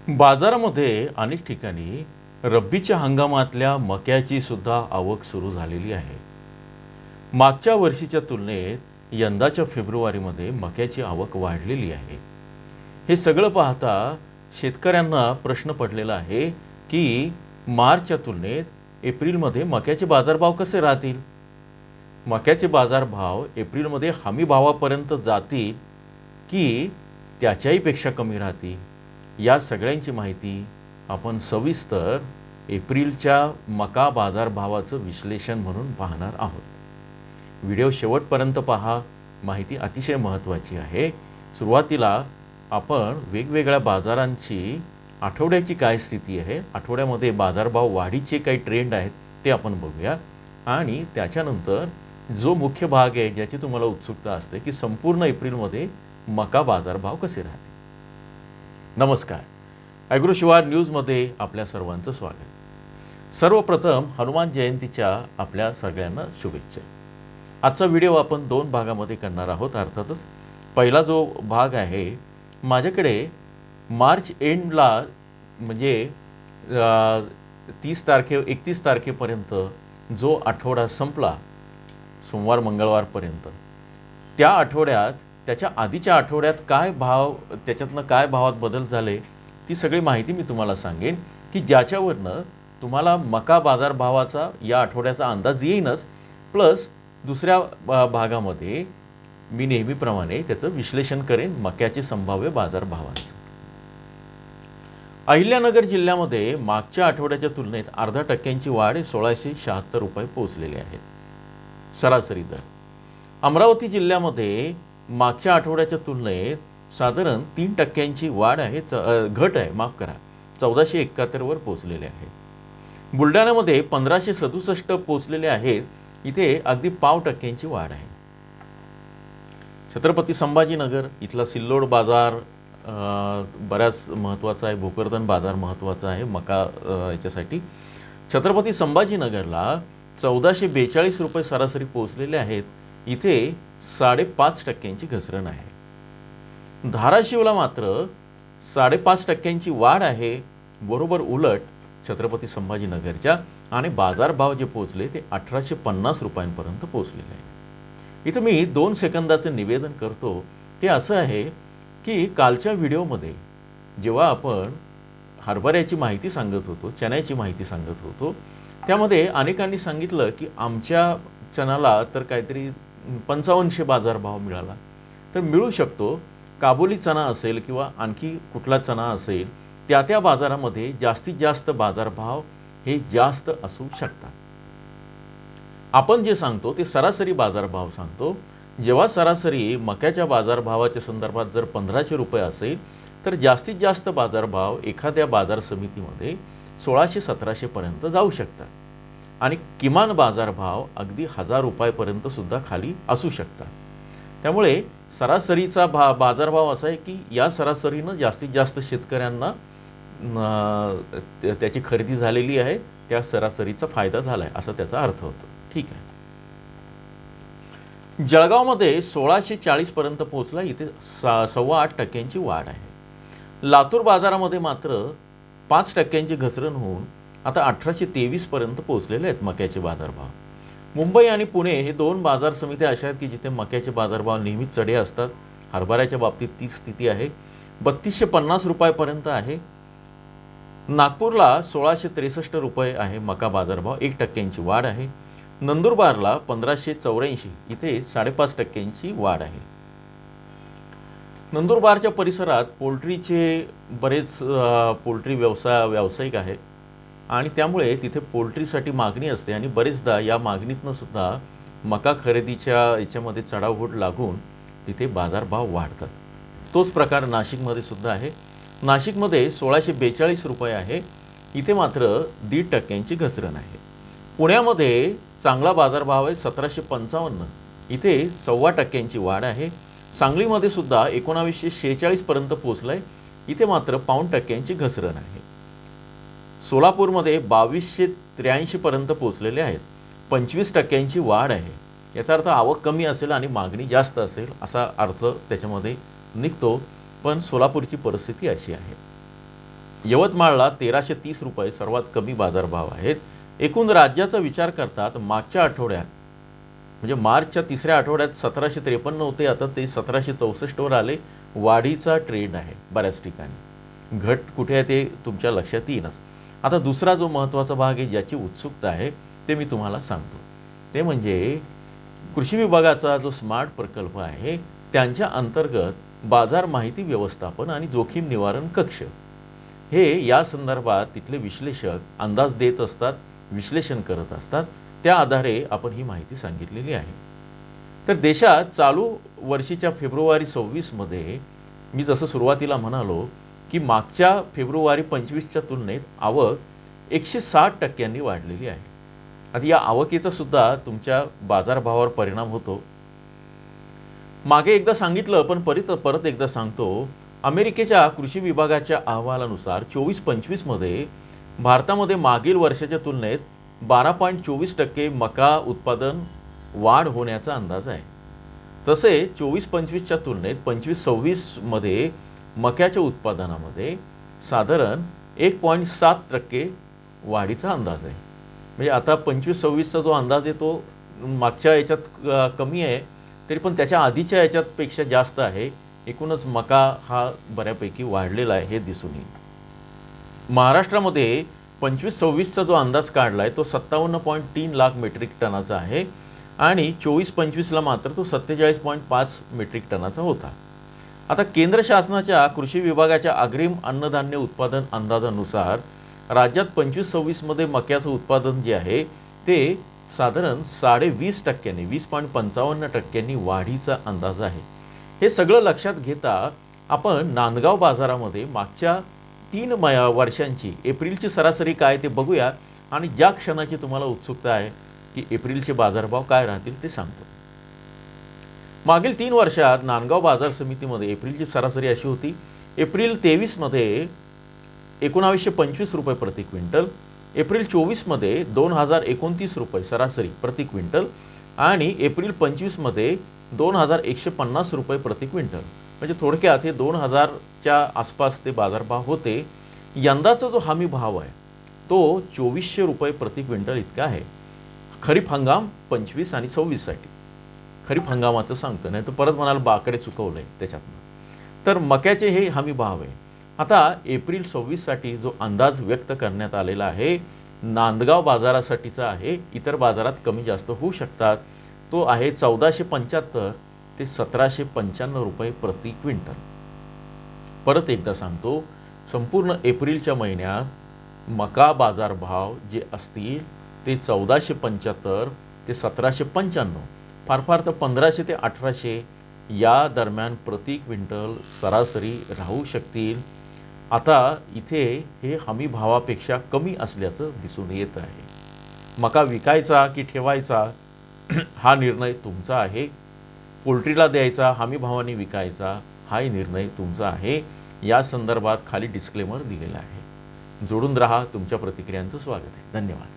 बाजारामध्ये अनेक ठिकाणी रब्बीच्या हंगामातल्या मक्याची सुद्धा आवक सुरू झालेली आहे. मागच्या वर्षीच्या तुलनेत यंदाच्या फेब्रुवारीमध्ये मक्याची आवक वाढलेली आहे. हे सगळं पाहता शेतकऱ्यांना प्रश्न पडलेला आहे की मार्चच्या तुलनेत एप्रिलमध्ये मक्याचे बाजारभाव कसे राहतील. मक्याचे बाजारभाव एप्रिलमध्ये हमी भावापर्यंत जातील की त्याच्याही पेक्षा कमी राहतील. या सगळ्यांची माहिती आपण सविस्तर एप्रिलच्या मका बाजारभावाचं विश्लेषण म्हणून पाहणार आहोत. व्हिडिओ शेवटपर्यंत पहा, माहिती अतिशय महत्त्वाची आहे. सुरुवातीला आपण वेगवेगळ्या बाजारांची आठवड्याची काय स्थिती आहे, आठवड्यामध्ये बाजारभाव वाढीचे काही ट्रेंड आहेत ते आपण बघूया आणि त्याच्यानंतर जो मुख्य भाग आहे ज्याची तुम्हाला उत्सुकता असते की संपूर्ण एप्रिलमध्ये मका बाजारभाव कसे राहतील. नमस्कार, ॲग्रोशिवार न्यूजमध्ये आपल्या सर्वांचं स्वागत. सर्वप्रथम हनुमान जयंतीच्या आपल्या सगळ्यांना शुभेच्छा. आजचा व्हिडिओ आपण 2 भागामध्ये करणार आहोत. अर्थातच पहिला जो भाग आहे, माझ्याकडे मार्च एंडला म्हणजे 31 तारखेपर्यंत जो आठवडा संपला, सोमवार मंगळवारपर्यंत, त्या आठवड्यात त्याच्या आधीच्या आठवड्यात काय भाव, त्याच्यातनं काय भावात बदल झाले ती सगळी माहिती मी तुम्हाला सांगेन की ज्याच्यावरनं तुम्हाला मका बाजारभावाचा या आठवड्याचा अंदाज येईनच, प्लस दुसऱ्या भागामध्ये मी नेहमीप्रमाणे त्याचं विश्लेषण करेन मक्याचे संभाव्य बाजारभावांचं. अहिल्यानगर जिल्ह्यामध्ये मागच्या आठवड्याच्या तुलनेत 0.5% वाढ 1676 रुपये पोहोचलेले आहेत सरासरी दर. अमरावती जिल्ह्यामध्ये मागच्या आठवड्याच्या तुलनेत साधारण 3% वाढ आहे, घट आहे, माफ करा, 1471 वर पोहोचलेले आहे. बुलढाण्यामध्ये 1567 पोहोचलेले आहेत, इथे अगदी 0.5% वाढ आहे. छत्रपती संभाजीनगर इथला सिल्लोड बाजार बऱ्याच महत्त्वाचा आहे, भोकरदन बाजार महत्त्वाचा आहे मका याच्यासाठी. छत्रपती संभाजीनगरला 1442 रुपये सरासरी पोहोचलेले आहेत, इथे 5.5% घसरण आहे. धाराशिवला मात्र 5.5% वाढ आहे, बरोबर उलट छत्रपती संभाजीनगरच्या, आणि बाजारभाव जे पोहोचले ते 1850 रुपयांपर्यंत पोहोचलेले आहे. इथं मी 2 सेकंदाचं निवेदन करतो. ते असं आहे की कालच्या व्हिडिओमध्ये जेव्हा आपण हरभऱ्याची माहिती सांगत होतो, चण्याची माहिती सांगत होतो, त्यामध्ये अनेकांनी सांगितलं की आमच्या चणाला तर काहीतरी 5500 बाजारभाव मिळाला. तर मिळू शकतो, काबुली चणा असेल किंवा आणखी कुठला चणा असेल, त्या बाजारामध्ये जास्तीत जास्त बाजारभाव हे जास्त असू शकतात. आपण जे सांगतो ते सरासरी बाजारभाव सांगतो. जेव्हा सरासरी मक्याच्या बाजारभावाच्या संदर्भात जर 1500 रुपये असेल, तर जास्तीत जास्त बाजारभाव एखाद्या बाजार समितीमध्ये 1600-1700 पर्यंत जाऊ शकतात आणि किमान बाजारभाव अगदी 1000 रुपयापर्यंत सुद्धा खाली असू शकतात. त्यामुळे सरासरीचा बाजारभाव असा आहे की या सरासरीनं जास्तीत जास्त शेतकऱ्यांना त्याची खरेदी झालेली आहे, त्या सरासरीचा फायदा झाला आहे असं त्याचा अर्थ होतो. ठीक आहे. जळगावमध्ये 1640 पर्यंत पोहोचला, इथे 8.25% वाढ आहे. लातूर बाजारामध्ये मात्र 5% घसरण होऊन आता 1823 पर्यंत पोहोचलेले आहेत मक्याचे बाजारभाव. मुंबई आणि पुणे हे 2 बाजार समित्या अशा आहेत की जिथे मक्याचे बाजारभाव नेहमीच चढे असतात. हरभऱ्याच्या बाबतीत ती स्थिती आहे, 3250 रुपयापर्यंत आहे. नागपूरला 1663 रुपये आहे मका बाजारभाव, 1% वाढ आहे. नंदुरबारला 1584, इथे 5.5% वाढ आहे. नंदुरबारच्या परिसरात पोल्ट्रीचे बरेच पोल्ट्री व्यावसायिक आहेत आणि त्यामुळे तिथे पोल्ट्रीसाठी मागणी असते आणि बरेचदा या मागणीतनं सुद्धा मका खरेदीच्या याच्यामध्ये चढाओढ लागून तिथे बाजारभाव वाढतात. तोच प्रकार नाशिकमध्ये सुद्धा आहे. नाशिकमध्ये 1642 रुपये आहे, इथे मात्र 1.5% घसरण आहे. पुण्यामध्ये चांगला बाजारभाव आहे 1755, इथे 1.25% वाढ आहे. सांगलीमध्ये सुद्धा 1946 पर्यंत पोहोचलं आहे, इथे मात्र 0.5% घसरण आहे. सोलापूरमध्ये 2283 पर्यंत पोहोचलेले आहेत, 25% वाढ आहे. याचा अर्थ आवक कमी असेल आणि मागणी जास्त असेल असा अर्थ त्याच्यामध्ये निघतो, पण सोलापूरची परिस्थिती अशी आहे. यवतमाळला 1330 रुपये सर्वात कमी बाजारभाव आहेत. एकूण राज्याचा विचार करतात मागच्या आठवड्यात म्हणजे मार्चच्या तिसऱ्या आठवड्यात 1753 होते, आता ते 1764 वर आले. वाढीचा ट्रेंड आहे बऱ्याच ठिकाणी. घट कुठे आहे ते तुमच्या लक्षात येईनच. आता दुसरा जो महत्त्वाचा भाग आहे ज्याची उत्सुकता आहे ते मी तुम्हाला सांगतो. ते म्हणजे कृषी विभागाचा जो स्मार्ट प्रकल्प आहे त्यांच्या अंतर्गत बाजार माहिती व्यवस्थापन आणि जोखीम निवारण कक्ष हे या संदर्भात तिथले विश्लेषक अंदाज देत असतात, विश्लेषण करत असतात. त्या आधारे आपण ही माहिती सांगितलेली आहे. तर देशात चालू वर्षीच्या फेब्रुवारी 26 मध्ये मी जसं सुरुवातीला म्हणालो की मागच्या फेब्रुवारी 25च्या तुलनेत आवक 160% वाढलेली आहे. आता या आवकेचा सुद्धा तुमच्या बाजारभावावर परिणाम होतो. मागे एकदा सांगितलं पण परत एकदा सांगतो. अमेरिकेच्या कृषी विभागाच्या अहवालानुसार 24-25 मध्ये भारतामध्ये मागील वर्षाच्या तुलनेत 12.24% मका उत्पादन वाढ होण्याचा अंदाज आहे. तसे 24-25च्या तुलनेत 25-26 मध्ये मक्याच्या उत्पादनामध्ये साधारण 1.7% वाढीचा अंदाज आहे. म्हणजे आता 25-26चा जो अंदाज आहे तो मागच्या याच्यात कमी आहे, तरी पण त्याच्या आधीच्या याच्यापेक्षा जास्त आहे. एकूणच मका हा बऱ्यापैकी वाढलेला आहे हे दिसून येईल. महाराष्ट्रामध्ये 25-26चा जो अंदाज काढला आहे तो 57.3 लाख मेट्रिक टनाचा आहे आणि 24-25ला मात्र तो 47.5 मेट्रिक टनाचा होता. आता केंद्र शासनाच्या कृषी विभागाच्या अग्रिम अन्नधान्य उत्पादन अंदाजानुसार राज्यात 25-26 मध्ये मक्याचं उत्पादन जे आहे ते साधारण 20.5%, 20.55% वाढीचा अंदाज आहे. हे सगळं लक्षात घेता आपण नांदगाव बाजारामध्ये मागच्या 3 वर्षांची एप्रिलची सरासरी काय ते बघूया आणि ज्या क्षणाची तुम्हाला उत्सुकता आहे की एप्रिलचे बाजारभाव काय राहतील ते सांगतो. मागील 3 वर्षात नांदगाव बाजार समितीमध्ये एप्रिलची सरासरी अशी होती. एप्रिल 23 मध्ये 1925 रुपये प्रति क्विंटल, एप्रिल 24 मध्ये 2029 रुपये सरासरी प्रति क्विंटल आणि एप्रिल 25 मध्ये 2150 रुपये प्रति क्विंटल. म्हणजे थोडक्यात हे 2000च्या आसपास ते बाजारभाव होते. यंदाचा जो हमी भाव आहे तो 2400 रुपये प्रति क्विंटल इतका आहे. खरीप हंगाम 25 आणि 26 साठी. खरीप हंगामाचं सांगतो, नाही तर परत म्हणाल बाकडे चुकवलं आहे त्याच्यातनं. तर मक्याचे हे हमी भाव आहे. आता एप्रिल 26 साठी जो अंदाज व्यक्त करण्यात आलेला आहे नांदगाव बाजारासाठीचा आहे, इतर बाजारात कमी जास्त होऊ शकतात, तो आहे 1475 ते 1795 रुपये प्रति क्विंटल. परत एकदा सांगतो, संपूर्ण एप्रिलच्या महिन्यात मका बाजारभाव जे असतील ते 1475 ते 1795, फार फार तर 1500 ते 1800 या दरम्यान प्रति क्विंटल सरासरी राहू शकतील. आता इथे हे हमी भावापेक्षा कमी असल्याचं दिसून येत आहे. मका विकायचा की ठेवायचा हा निर्णय तुमचा आहे. पोल्ट्रीला द्यायचा, हमी भावाने विकायचा हाही निर्णय तुमचा आहे. या संदर्भात खाली डिस्क्लेमर दिलेला आहे. जोडून राहा. तुमच्या प्रतिक्रियांचं स्वागत आहे. धन्यवाद.